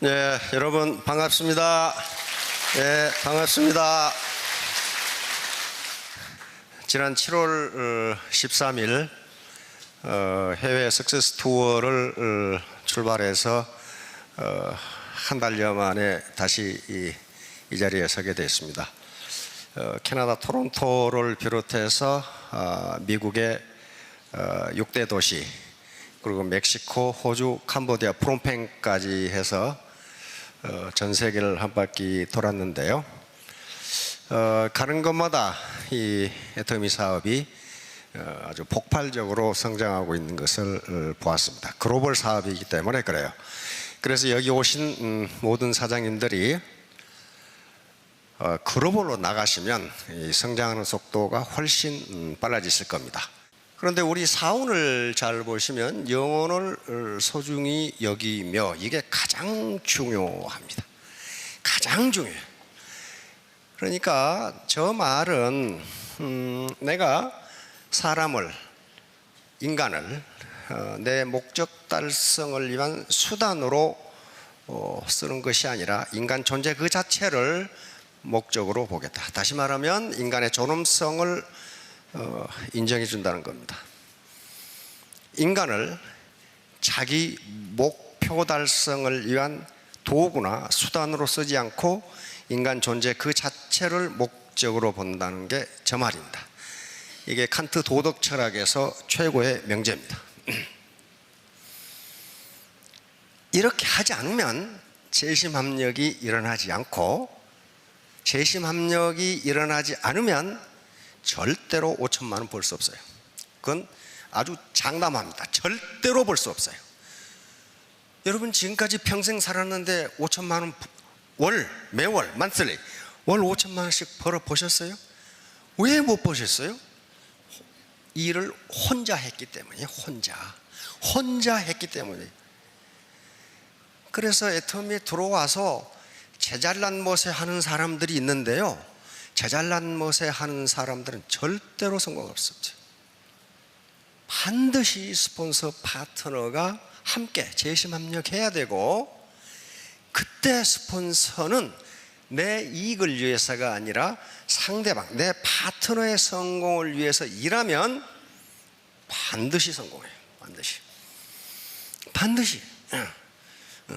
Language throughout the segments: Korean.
네, 여러분 반갑습니다. 네, 반갑습니다. 지난 7월 13일 해외 석세스 투어를 출발해서 한 달여 만에 다시 이 자리에 서게 됐습니다. 캐나다 토론토를 비롯해서 미국의 6대 도시, 그리고 멕시코, 호주, 캄보디아, 프놈펜까지 해서 전 세계를 한 바퀴 돌았는데요. 가는 곳마다 이 애터미 사업이 아주 폭발적으로 성장하고 있는 것을 보았습니다. 글로벌 사업이기 때문에 그래요. 그래서 여기 오신 모든 사장님들이 글로벌로 나가시면 이 성장하는 속도가 훨씬 빨라지실 겁니다. 그런데 우리 사원을 잘 보시면 영혼을 소중히 여기며, 이게 가장 중요합니다. 가장 중요해요. 그러니까 저 말은 내가 사람을, 인간을 내 목적 달성을 위한 수단으로 쓰는 것이 아니라 인간 존재 그 자체를 목적으로 보겠다. 다시 말하면 인간의 존엄성을 인정해 준다는 겁니다. 인간을 자기 목표 달성을 위한 도구나 수단으로 쓰지 않고 인간 존재 그 자체를 목적으로 본다는 게 저 말입니다. 이게 칸트 도덕 철학에서 최고의 명제입니다. 이렇게 하지 않으면 재심합력이 일어나지 않고, 재심합력이 일어나지 않으면 절대로 5천만 원 벌 수 없어요. 그건 아주 장담합니다. 절대로 벌 수 없어요. 여러분 지금까지 평생 살았는데 5천만 원 매월 만슬리 월 5천만 원씩 벌어 보셨어요? 왜 못 보셨어요? 일을 혼자 했기 때문이에요. 혼자 했기 때문에. 그래서 애터미에 들어와서 제잘난 못에 하는 사람들이 있는데요, 제잘난 못에 하는 사람들은 절대로 성공 없었죠. 반드시 스폰서 파트너가 함께 재심합력해야 되고, 그때 스폰서는 내 이익을 위해서가 아니라 상대방, 내 파트너의 성공을 위해서 일하면 반드시 성공해요. 반드시.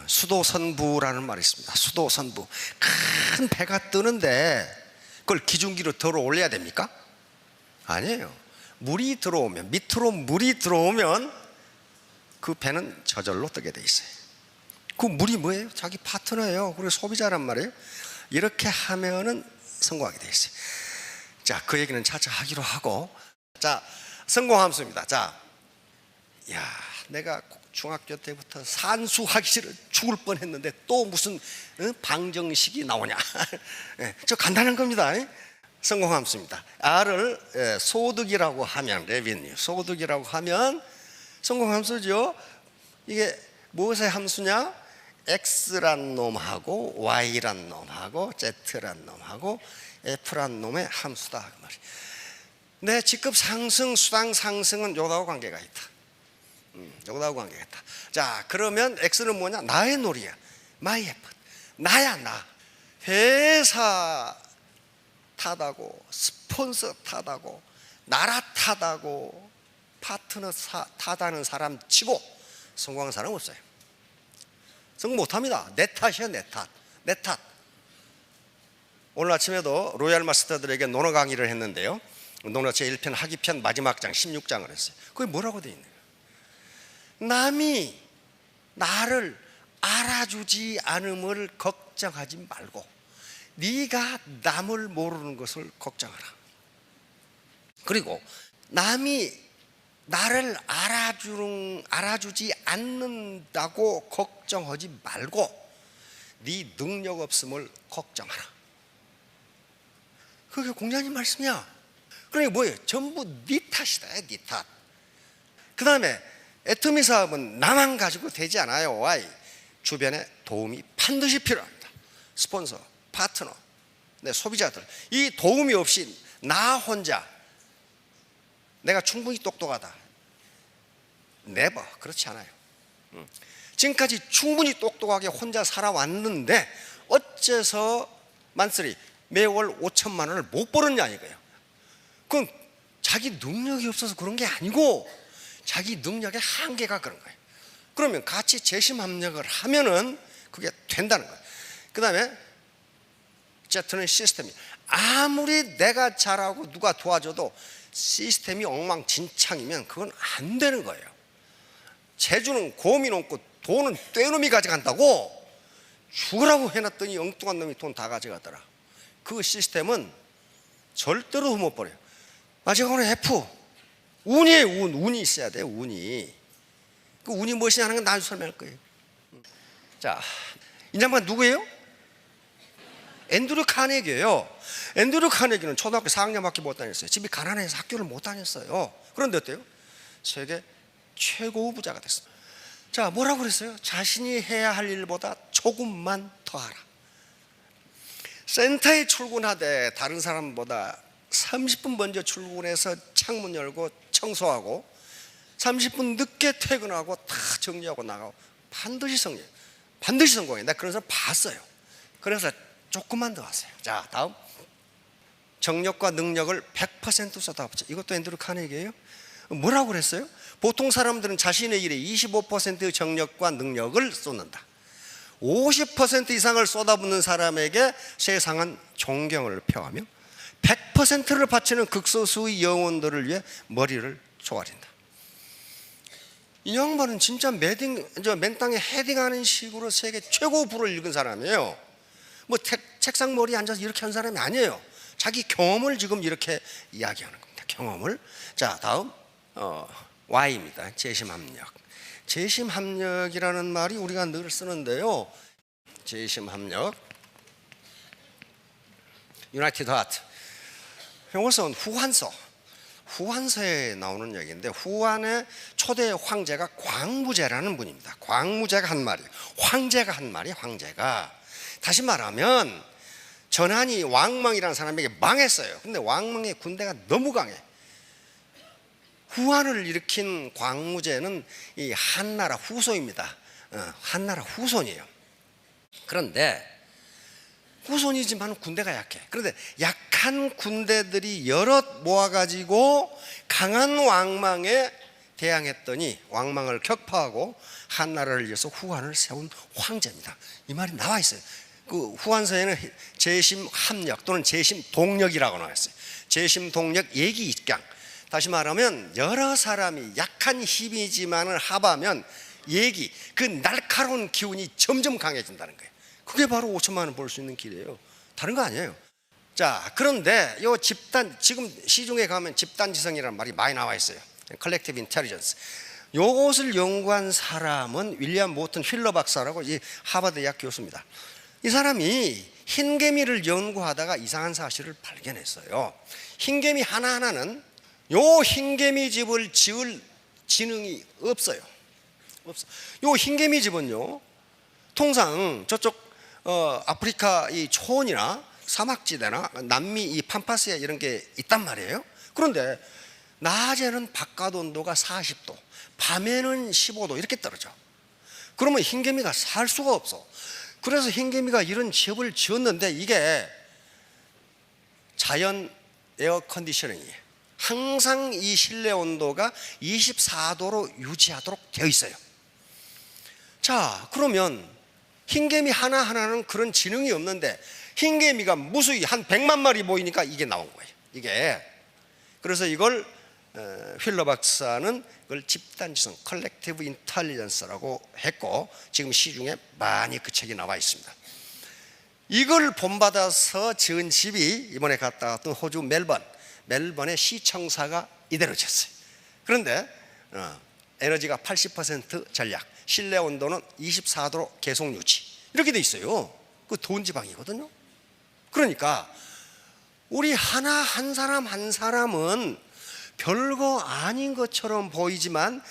수도선부라는 말이 있습니다. 수도선부. 큰 배가 뜨는데 그걸 기중기로 들어 올려야 됩니까? 아니에요. 물이 들어오면, 밑으로 물이 들어오면 그 배는 저절로 뜨게 돼 있어요. 그 물이 뭐예요? 자기 파트너예요. 그리고 소비자란 말이에요. 이렇게 하면은 성공하게 돼 있어요. 자, 그 얘기는 차차 하기로 하고, 자, 성공함수입니다. 자, 내가 중학교 때부터 산수하기 싫어 죽을 뻔했는데 또 무슨 방정식이 나오냐? 저 간단한 겁니다. 성공함수입니다. R을 소득이라고 하면, 레비뉴, 소득이라고 하면 성공함수죠. 이게 무엇의 함수냐? X란 놈하고 Y란 놈하고 Z란 놈하고 F란 놈의 함수다 그 말이에요. 내 직급 상승, 수당 상승은 요거하고 관계가 있다. 요거하고 관계가 있다. 자, 그러면 X는 뭐냐? 나의 놀이야. My effort. 나야, 나. 회사 탓하고, 스폰서 탓하고, 나라 탓하고, 파트너 탓하는 사람 치고 성공한 사람 없어요. 성공 못합니다. 내 탓이야, 내 탓. 오늘 아침에도 로얄 마스터들에게 논어 강의를 했는데요, 논어 제1편 하기편 마지막 장 16장을 했어요. 그게 뭐라고 되어 있는 거예요? 남이 나를 알아주지 않음을 걱정하지 말고 네가 남을 모르는 것을 걱정하라. 그리고 남이 나를 알아주지 않는다고 걱정하지 말고 네 능력 없음을 걱정하라. 그게 공자님 말씀이야. 그러니까 뭐예요? 전부 네 탓이다. 네 탓. 그 다음에 애터미 사업은 나만 가지고 되지 않아요. Why? 주변에 도움이 반드시 필요합니다. 스폰서, 파트너, 내 소비자들. 이 도움이 없이 나 혼자 내가 충분히 똑똑하다, 네버. 그렇지 않아요. 지금까지 충분히 똑똑하게 혼자 살아왔는데 어째서 만쓰리 매월 5천만 원을 못 벌었냐 이거예요. 그건 자기 능력이 없어서 그런 게 아니고 자기 능력의 한계가 그런 거예요. 그러면 같이 재심합력을 하면은 그게 된다는 거예요. 그 다음에 Z는 시스템이 아무리 내가 잘하고 누가 도와줘도 시스템이 엉망진창이면 그건 안 되는 거예요. 재주는 곰이 넘고 돈은 떼놈이 가져간다고 죽으라고 해놨더니 엉뚱한 놈이 돈 다 가져가더라. 그 시스템은 절대로 못 버려요. 마지막으로 F, 운이에요. 운이 있어야 돼요. 운이. 그 운이 무엇이냐 하는 건 나중에 설명할 거예요. 자, 이 양반 누구예요? 앤드류 카네기예요. 앤드류 카네기는 초등학교 4학년밖에 못 다녔어요. 집이 가난해서 학교를 못 다녔어요. 그런데 어때요? 세계 최고 부자가 됐어요. 자, 뭐라고 그랬어요? 자신이 해야 할 일보다 조금만 더 하라. 센터에 출근하되 다른 사람보다 30분 먼저 출근해서 창문 열고 청소하고 30분 늦게 퇴근하고 다 정리하고 나가고 반드시 성공해요. 내가 그런 사람 봤어요. 그래서 조금만 더 하세요. 자, 다음 정력과 능력을 100% 쏟아붓자. 이것도 앤드류 카네기예요. 뭐라고 그랬어요? 보통 사람들은 자신의 일에 25% 정력과 능력을 쏟는다. 50% 이상을 쏟아붓는 사람에게 세상은 존경을 표하며 100%를 바치는 극소수의 영혼들을 위해 머리를 조아린다. 이 양반은 진짜 맨땅에 헤딩하는 식으로 세계 최고 부를 읽은 사람이에요. 뭐 책상 머리에 앉아서 이렇게 한 사람이 아니에요. 자기 경험을 지금 이렇게 이야기하는 겁니다. 경험을. 자, 다음 Y입니다. 재심합력. 재심합력이라는 말이 우리가 늘 쓰는데요. 재심합력, 유나이티드 하트. 이것은 후한서에 나오는 얘기인데 후한의 초대 황제가 광무제라는 분입니다. 광무제가 한 말이에요. 황제가 한 말이 황제가. 다시 말하면 전한이 왕망이라는 사람에게 망했어요. 근데 왕망의 군대가 너무 강해. 후한을 일으킨 광무제는 이 한나라 후손입니다. 한나라 후손이에요. 그런데 후손이지만 군대가 약해. 그런데 약한 군대들이 여럿 모아가지고 강한 왕망에 대항했더니 왕망을 격파하고 한나라를 위해서 후한을 세운 황제입니다. 이 말이 나와 있어요. 그 후한서에는 재심합력 또는 재심동력이라고 나와 있어요. 재심동력 예기입강. 다시 말하면 여러 사람이 약한 힘이지만을 합하면 그 날카로운 기운이 점점 강해진다는 거예요. 그게 바로 5천만 원 벌 수 있는 길이에요. 다른 거 아니에요. 자, 그런데 요 집단, 지금 시중에 가면 집단지성이라는 말이 많이 나와 있어요. Collective Intelligence. 요것을 연구한 사람은 윌리엄 모튼 휠러 박사라고 이 하버드 대학 교수입니다. 이 사람이 흰개미를 연구하다가 이상한 사실을 발견했어요. 흰개미 하나하나는 요 흰개미 집을 지을 지능이 없어요. 요 흰개미 집은요, 통상 저쪽 아프리카 이 초원이나 사막지대나 남미 이 팜파스에 이런 게 있단 말이에요. 그런데 낮에는 바깥 온도가 40도, 밤에는 15도 이렇게 떨어져. 그러면 흰개미가 살 수가 없어. 그래서 흰개미가 이런 집을 지었는데 이게 자연 에어 컨디셔닝이에요. 항상 이 실내 온도가 24도로 유지하도록 되어 있어요. 자, 그러면 흰개미 하나하나는 그런 지능이 없는데 흰개미가 무수히 한 100만 마리 모이니까 이게 나온 거예요. 이게. 그래서 이걸 휠러 박사는 그걸 집단지성 컬렉티브 인텔리전스라고 했고 지금 시중에 많이 그 책이 나와 있습니다. 이걸 본받아서 지은 집이 이번에 갔다 왔던 호주 멜번의 시청사가 이대로 지었어요. 그런데 에너지가 80% 전략, 실내 온도는 24도로 계속 유지 이렇게 돼 있어요. 그 더운 지방이거든요. 그러니까 우리 한 사람 한 사람은 별거 아닌 것처럼 보이지만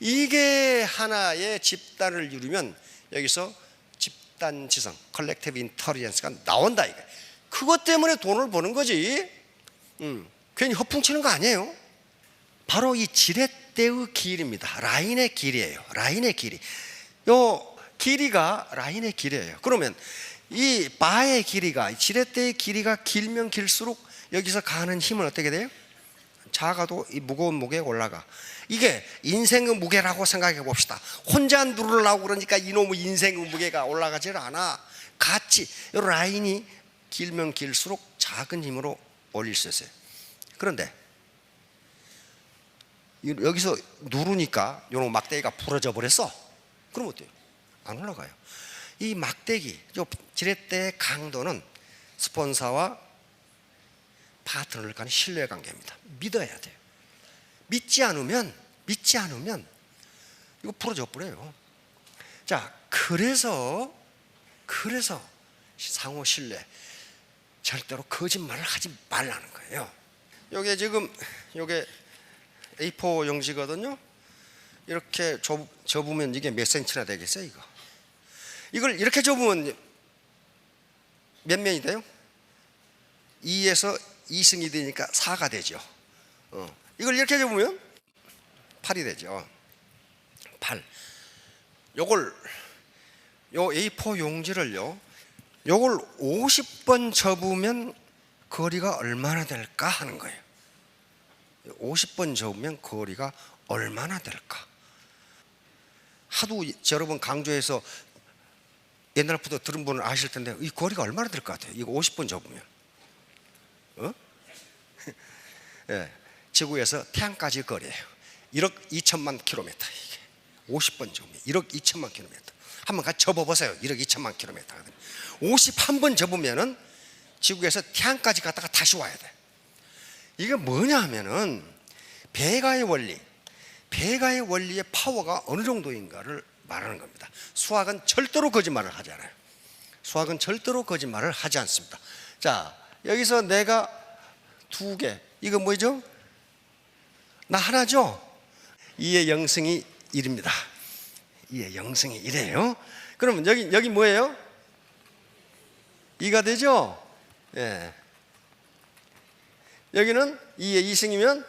이게 하나의 집단을 이루면 여기서 집단지성, 컬렉티브 인텔리전스가 나온다 이게. 그것 때문에 돈을 버는 거지. 괜히 허풍치는 거 아니에요. 바로 이 지렛대의 길입니다. 라인의 길이에요. 라인의 길이. 요 길이가 라인의 길이에요. 그러면 이 바의 길이가, 지렛대의 길이가 길면 길수록 여기서 가는 힘은 어떻게 돼요? 작아도 이 무거운 무게가 올라가. 이게 인생의 무게라고 생각해 봅시다. 혼자 누르려고 그러니까 이놈의 인생의 무게가 올라가질 않아. 같이 이 라인이 길면 길수록 작은 힘으로 올릴 수 있어요. 그런데 여기서 누르니까 이런 막대기가 부러져 버렸어. 그럼 어때요? 안 올라가요. 이 막대기, 지렛대의 강도는 스폰서와 파트너를 간의 신뢰관계입니다. 믿어야 돼요. 믿지 않으면 이거 부러져 버려요. 자, 그래서 상호 신뢰, 절대로 거짓말을 하지 말라는 거예요. 요게 지금 요게 A4 용지거든요. 이렇게 접으면 이게 몇 센치나 되겠어요? 이걸 이렇게 접으면 몇 면이 돼요? 2에서 2승이 되니까 4가 되죠. 이걸 이렇게 접으면 8이 되죠. 8. 요걸 요 A4 용지를요, 요걸 50번 접으면 거리가 얼마나 될까 하는 거예요. 50번 접으면 거리가 얼마나 될까? 하도 여러 번 강조해서 옛날부터 들은 분은 아실 텐데, 이 거리가 얼마나 될 것 같아요? 이거 50번 접으면 예, 지구에서 태양까지 거리예요. 1억 2천만 킬로미터. 이게 50번 접으면 1억 2천만 킬로미터. 한번 같이 접어보세요. 1억 2천만 킬로미터. 51번 접으면은 지구에서 태양까지 갔다가 다시 와야 돼. 이게 뭐냐 하면은 배가의 원리의 파워가 어느 정도인가를 말하는 겁니다. 수학은 절대로 거짓말을 하지 않아요. 수학은 절대로 거짓말을 하지 않습니다. 자, 여기서 내가 2개, 이거 뭐죠? 나 하나죠? 2의 영승이 1입니다. 2의 영승이 1이에요. 그러면 여기 뭐예요? 2가 되죠? 예. 여기는 2의 2승이면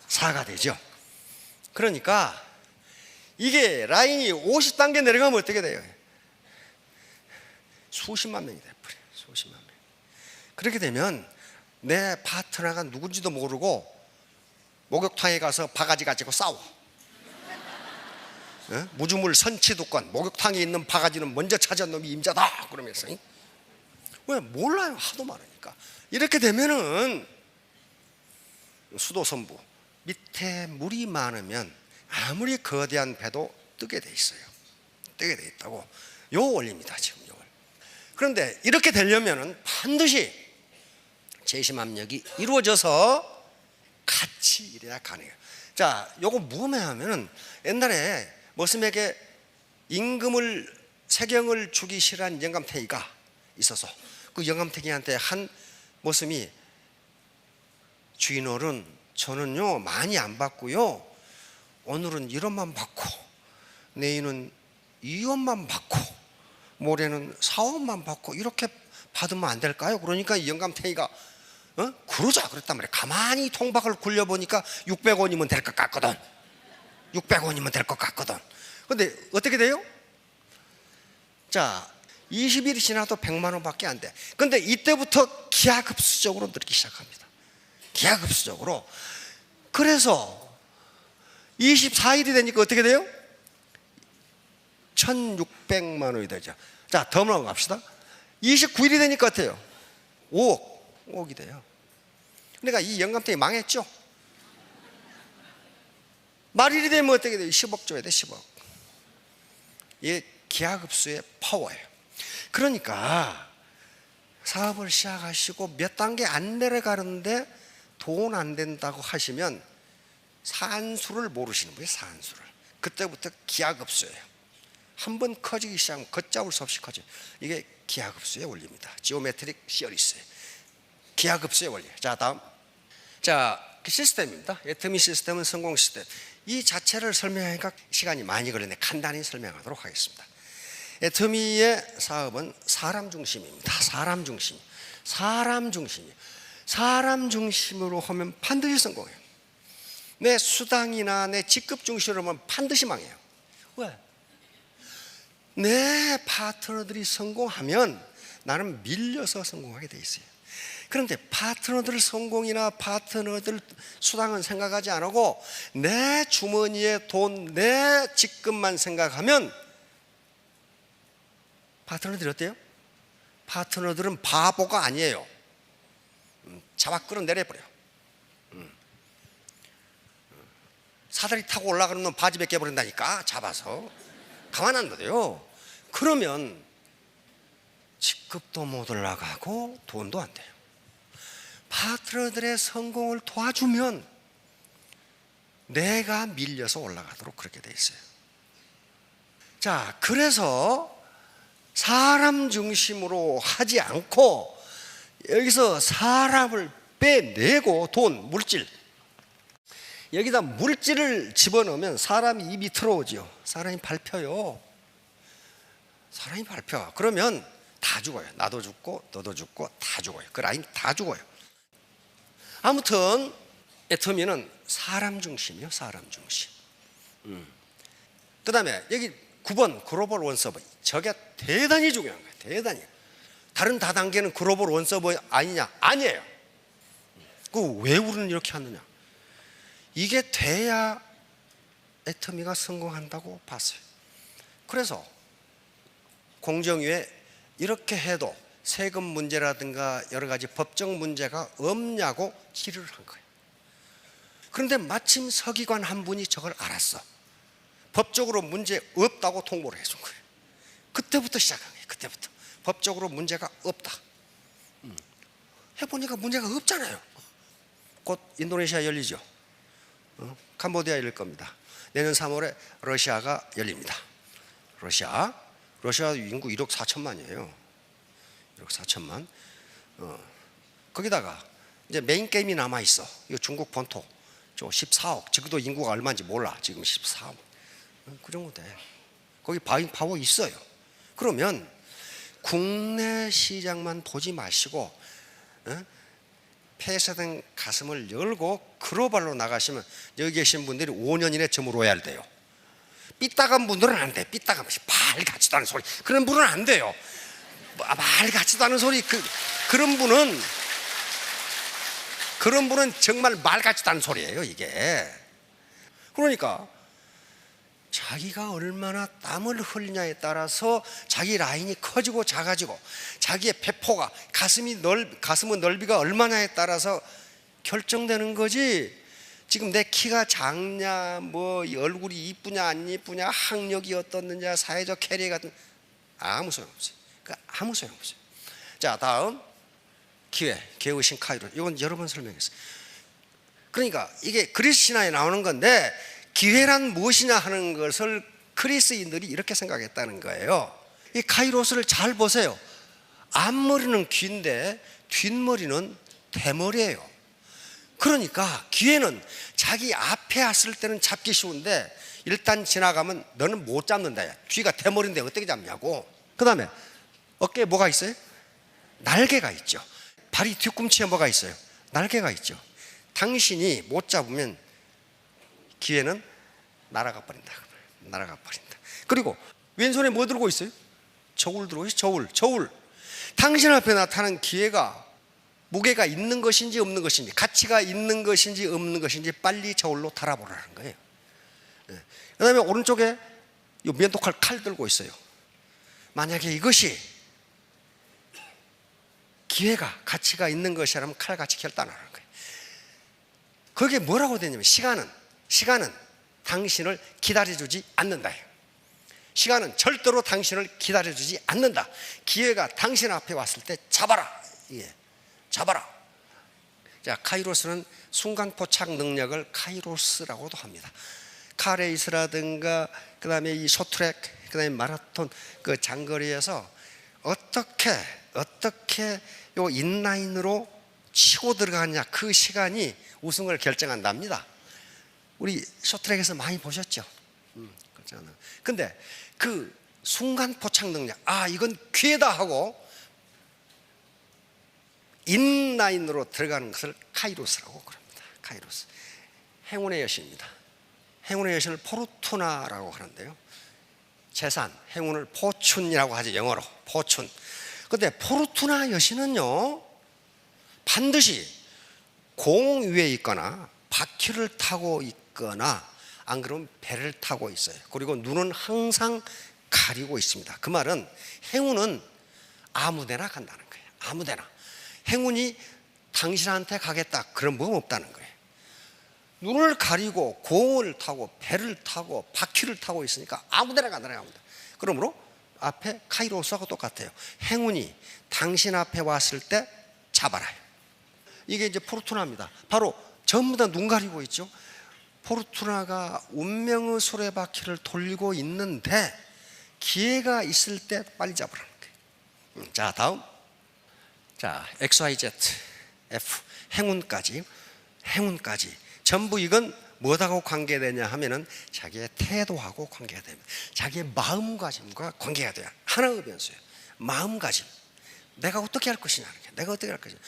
4가 되죠. 그러니까 이게 라인이 50단계 내려가면 어떻게 돼요? 수십만 명이 돼버려요. 수십만 명. 그렇게 되면 내 파트너가 누군지도 모르고 목욕탕에 가서 바가지 가지고 싸워. 무주물 선치도권, 목욕탕에 있는 바가지는 먼저 찾은 놈이 임자다 그러면서. 왜? 몰라요. 하도 많으니까. 이렇게 되면은 수도선부 밑에 물이 많으면 아무리 거대한 배도 뜨게 돼 있어요. 뜨게 돼 있다고. 요 원리입니다. 지금 요 원리. 그런데 이렇게 되려면은 반드시 재심압력이 이루어져서 같이 일해야 가능해요. 자, 요거 무음해하면은 옛날에 머슴에게 임금을 세경을 주기 싫어한 영감탱이가 있어서 그 영감탱이한테 한 머슴이, 주인어른, 저는요 많이 안 받고요, 오늘은 1원만 받고 내일은 2원만 받고 모레는 4원만 받고 이렇게 받으면 안 될까요? 그러니까 이 영감탱이가 그러자 그랬단 말이에요. 가만히 통박을 굴려보니까 600원이면 될 것 같거든. 600원이면 될 것 같거든. 근데 어떻게 돼요? 자, 20일이 지나도 100만 원밖에 안 돼. 근데 이때부터 기하급수적으로 늘기 시작합니다. 기하급수적으로. 그래서 24일이 되니까 어떻게 돼요? 1600만 원이 되죠. 자, 더 넘어갑시다. 29일이 되니까 어때요? 5억이 돼요. 그러니까 이 영감탱이 망했죠. 말일이 되면 어떻게 돼요? 10억 줘야 돼. 10억. 이게 기하급수의 파워예요. 그러니까 사업을 시작하시고 몇 단계 안 내려가는데 돈 안 된다고 하시면 산수를 모르시는 거예요. 산수를. 그때부터 기하급수예요. 한번 커지기 시작하면 걷잡을 수 없이 커져요. 이게 기하급수의 원리입니다. 지오메트릭 시어리스예요. 기하급수의 원리. 자, 다음. 자, 시스템입니다. 애터미 시스템은 성공 시스템. 이 자체를 설명하니까 시간이 많이 걸리는데 간단히 설명하도록 하겠습니다. 애터미의 사업은 사람 중심입니다. 사람 중심. 사람 중심으로 하면 반드시 성공해요. 내 수당이나 내 직급 중심으로 하면 반드시 망해요. 왜? 내 파트너들이 성공하면 나는 밀려서 성공하게 돼 있어요. 그런데 파트너들 성공이나 파트너들 수당은 생각하지 않고 내 주머니에 돈, 내 직급만 생각하면 파트너들이 어때요? 파트너들은 바보가 아니에요. 잡아 끌어내려버려. 사다리 타고 올라가는 놈 바지 벗겨버린다니까, 잡아서. 가만 안 둬요. 그러면 직급도 못 올라가고 돈도 안 돼요. 파트너들의 성공을 도와주면 내가 밀려서 올라가도록 그렇게 돼 있어요. 자, 그래서 사람 중심으로 하지 않고 여기서 사람을 빼내고 돈, 물질, 여기다 물질을 집어넣으면 사람이 입이 틀어오죠. 사람이 밟혀요. 사람이 밟혀. 그러면 다 죽어요. 나도 죽고 너도 죽고 다 죽어요. 그 라인 다 죽어요. 아무튼 애터미는 사람 중심이요. 사람 중심. 그 다음에 여기 9번 글로벌 원서버. 저게 대단히 중요한 거예요. 대단히. 다른 다단계는 글로벌 원서버 아니냐? 아니에요. 그 왜 우리는 이렇게 하느냐? 이게 돼야 애터미가 성공한다고 봤어요. 그래서 공정위에 이렇게 해도 세금 문제라든가 여러 가지 법적 문제가 없냐고 질의를 한 거예요. 그런데 마침 서기관 한 분이 저걸 알았어. 법적으로 문제 없다고 통보를 해준 거예요. 그때부터 시작한 거예요. 그때부터 법적으로 문제가 없다. 해보니까 문제가 없잖아요. 곧 인도네시아 열리죠. 캄보디아 열릴 겁니다. 내년 3월에 러시아가 열립니다. 러시아 인구 1억 4천만이에요. 1억 4천만. 거기다가 이제 메인 게임이 남아 있어. 이거 중국 본토. 저 14억. 지금도 인구가 얼마인지 몰라. 지금 14억. 그 정도 돼. 거기 바잉 파워 있어요. 그러면 국내 시장만 보지 마시고 폐쇄된 가슴을 열고 글로벌로 나가시면 여기 계신 분들이 5년 이내 저물어야 돼요. 삐딱한 분들은 안 돼. 삐딱한 말 같지도 않은 소리. 그런 분은 안 돼요. 말 같지도 않은 소리. 그런 분은 정말 말 같지도 않은 소리예요, 이게. 그러니까 자기가 얼마나 땀을 흘리냐에 따라서 자기 라인이 커지고 작아지고 자기의 배포가 가슴의 넓이가 얼마냐에 따라서 결정되는 거지. 지금 내 키가 작냐, 뭐 얼굴이 이쁘냐 안 이쁘냐, 학력이 어떻느냐, 사회적 캐리어 같은 아무 소용없어요. 아무 소용없어요. 자, 다음 기회의 신 카이로. 이건 여러 번 설명했어요. 그러니까 이게 그리스 신화에 나오는 건데 기회란 무엇이냐 하는 것을 그리스인들이 이렇게 생각했다는 거예요. 이 카이로스를 잘 보세요. 앞머리는 귀인데 뒷머리는 대머리예요. 그러니까 기회는 자기 앞에 왔을 때는 잡기 쉬운데 일단 지나가면 너는 못 잡는다. 뒤가 대머리인데 어떻게 잡냐고. 그 다음에 어깨에 뭐가 있어요? 날개가 있죠. 발이 뒤꿈치에 뭐가 있어요? 날개가 있죠. 당신이 못 잡으면 기회는 날아가 버린다. 날아가 버린다. 그리고 왼손에 뭐 들고 있어요? 저울 들고 있어요. 저울. 당신 앞에 나타난 기회가 무게가 있는 것인지 없는 것인지, 가치가 있는 것인지 없는 것인지 빨리 저울로 달아보라는 거예요. 그 다음에 오른쪽에 이 면도칼 칼 들고 있어요. 만약에 이것이 기회가 가치가 있는 것이라면 칼같이 결단하는 거예요. 거기에 뭐라고 되냐면 시간은 당신을 기다려주지 않는다. 시간은 절대로 당신을 기다려주지 않는다. 기회가 당신 앞에 왔을 때 잡아라. 예, 잡아라. 자, 카이로스는 순간포착 능력을 카이로스라고도 합니다. 카레이스라든가 그 다음에 이 쇼트트랙, 그 다음에 마라톤 그 장거리에서 어떻게 요 인라인으로 치고 들어가느냐, 그 시간이 우승을 결정한답니다. 우리 쇼트트랙에서 많이 보셨죠? 근데 그 순간 포착 능력, 이건 기회다 하고 인라인으로 들어가는 것을 카이로스라고 그럽니다. 카이로스. 행운의 여신입니다. 행운의 여신을 포르투나라고 하는데요. 재산, 행운을 포춘이라고 하죠. 영어로 포춘. 근데 포르투나 여신은요, 반드시 공 위에 있거나 바퀴를 타고 있거나 안 그러면 배를 타고 있어요. 그리고 눈은 항상 가리고 있습니다. 그 말은 행운은 아무데나 간다는 거예요. 아무데나. 행운이 당신한테 가겠다 그런 법 없다는 거예요. 눈을 가리고 공을 타고 배를 타고 바퀴를 타고 있으니까 아무데나 간다는 겁니다. 그러므로 앞에 카이로스하고 똑같아요. 행운이 당신 앞에 왔을 때 잡아라요. 이게 이제 포르투나입니다. 바로 전부 다 눈 가리고 있죠. 포르투나가 운명의 수레바퀴를 돌리고 있는데 기회가 있을 때 빨리 잡으라는 거예요. 자, 다음. 자, XYZ F 행운까지 전부 이건 뭐하고 관계되냐 하면은 자기의 태도하고 관계가 됩니다. 자기의 마음가짐과 관계가 돼요. 하나의 변수예요. 마음가짐. 내가 어떻게 할 것이냐. 내가 어떻게 할 것이냐.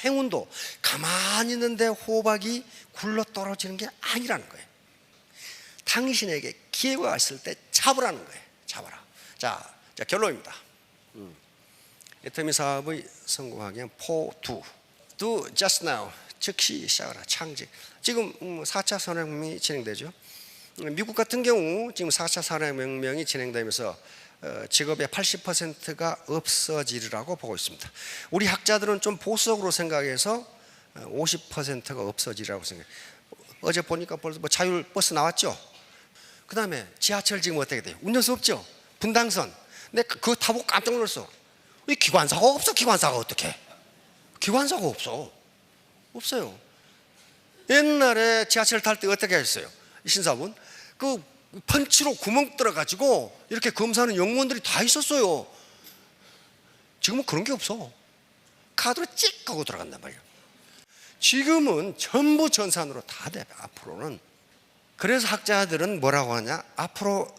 행운도 가만히 있는데 호박이 굴러 떨어지는 게 아니라는 거예요. 당신에게 기회가 왔을 때 잡으라는 거예요. 잡아라. 자 결론입니다. 애터미 사업의 성공하기 위한 do just now. 즉시 시작하라. 창직. 지금 4차 산업혁명이 진행되죠. 미국 같은 경우 지금 4차 산업혁명이 진행되면서 직업의 80%가 없어지리라고 보고 있습니다. 우리 학자들은 좀 보수적으로 생각해서 50%가 없어지리라고 생각해요. 어제 보니까 벌써 뭐 자율 버스 나왔죠. 그 다음에 지하철 지금 어떻게 돼요? 운전수 없죠. 분당선. 근데 그거 타보고 깜짝 놀랐어. 왜 기관사가 없어? 기관사가 어떻게? 기관사가 없어요. 옛날에 지하철 탈 때 어떻게 했어요? 이 신사분 그 펀치로 구멍 뚫어가지고 이렇게 검사하는 영무원들이 다 있었어요. 지금은 그런 게 없어. 카드로 찍 하고 들어간단 말이에요. 지금은 전부 전산으로 다 돼. 앞으로는. 그래서 학자들은 뭐라고 하냐, 앞으로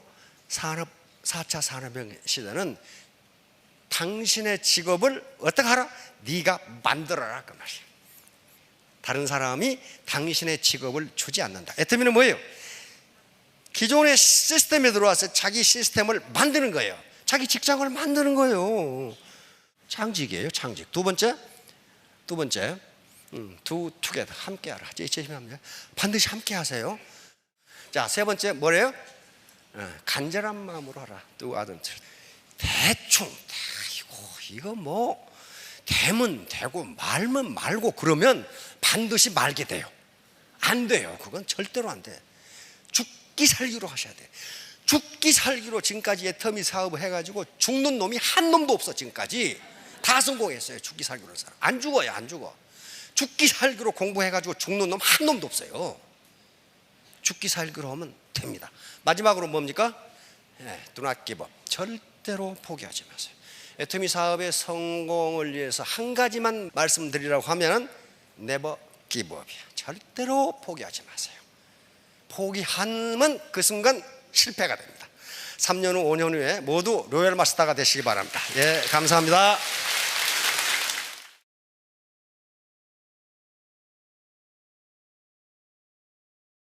4차 산업혁명 시대는 당신의 직업을 어떻게 하라? 네가 만들어라 그 말이에요. 다른 사람이 당신의 직업을 주지 않는다. 애터미는 뭐예요? 기존의 시스템에 들어와서 자기 시스템을 만드는 거예요. 자기 직장을 만드는 거예요. 창직이에요. 창직. 두 번째 do together. 함께하라. 반드시 함께하세요. 자, 세 번째 뭐래요? 간절한 마음으로 하라. do others. 대충 이거 뭐 되면 되고 말면 말고 그러면 반드시 말게 돼요. 안 돼요. 그건 절대로 안 돼. 죽기 살기로 하셔야 돼. 죽기 살기로 지금까지 애터미 사업을 해가지고 죽는 놈이 한 놈도 없어. 지금까지 다 성공했어요. 죽기 살기로 해서. 안 죽어요. 안 죽어. 죽기 살기로 공부해가지고 죽는 놈 한 놈도 없어요. 죽기 살기로 하면 됩니다. 마지막으로 뭡니까? do not give up. 절대로 포기하지 마세요. 애터미 사업의 성공을 위해서 한 가지만 말씀드리라고 하면 never give up이에요. 절대로 포기하지 마세요. 포기하면 그 순간 실패가 됩니다. 3년 후 5년 후에 모두 로열 마스터가 되시기 바랍니다. 예, 감사합니다.